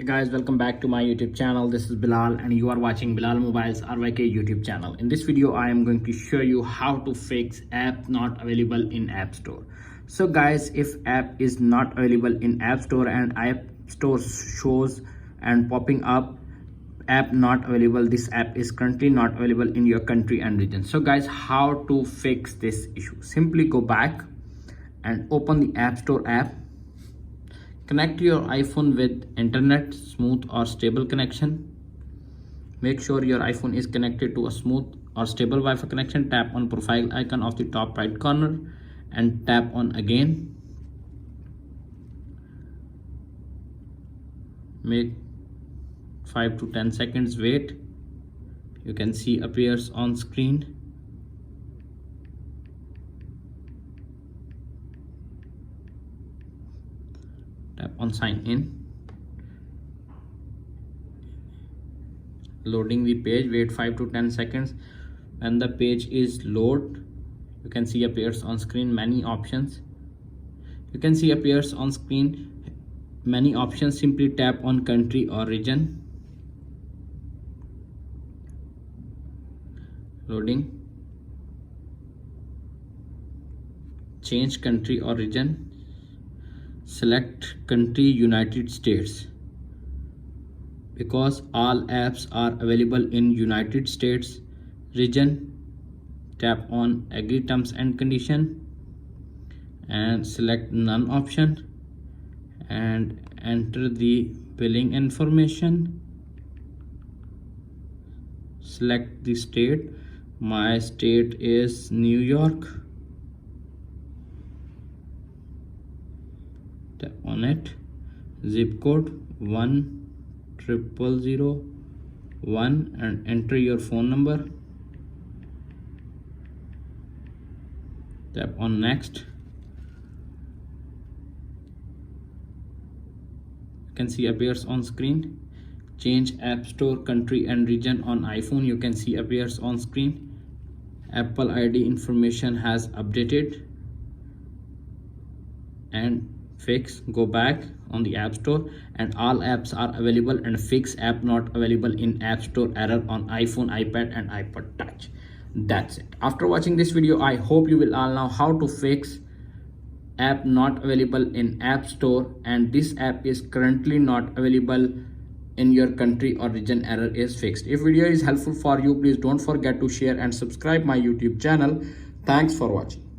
Hey guys, welcome back to my YouTube channel. This is Bilal and you are watching Bilal Mobiles RYK YouTube channel. In this video, I am going to show you how to fix app not available in App Store. So guys, if app is not available in App Store and App Store shows and popping up app not available, this app is currently not available in your country and region. So guys, how to fix this issue? Simply go back and open the App Store app. Connect your iPhone with internet, smooth or stable connection. Make sure your iPhone is connected to a smooth or stable Wi-Fi connection. Tap on profile icon of the top right corner and tap on again. Make 5 to 10 seconds wait. You can see appears on screen. Tap on sign in. Loading the page, wait 5 to 10 seconds. When the page is load, you can see appears on screen many options. You can see appears on screen many options. Simply tap on country or region. Loading. Change country or region. Select country United States. Because all apps are available in United States region, tap on agree terms and condition and select none option and enter the billing information. Select the state. My state is New York. Tap on it. Zip code 10001 and enter your phone number. Tap on next. You can see appears on screen. Change App Store country and region on iPhone. You can see appears on screen. Apple ID information has updated. And fix, go back on the App Store and all apps are available and fix app not available in App Store error on iPhone, iPad and iPod Touch. That's it. After watching this video, I hope you will all know how to fix app not available in App Store, and this app is currently not available in your country or region. Error is fixed. If video is helpful for you, please don't forget to share and subscribe my YouTube channel. Thanks for watching.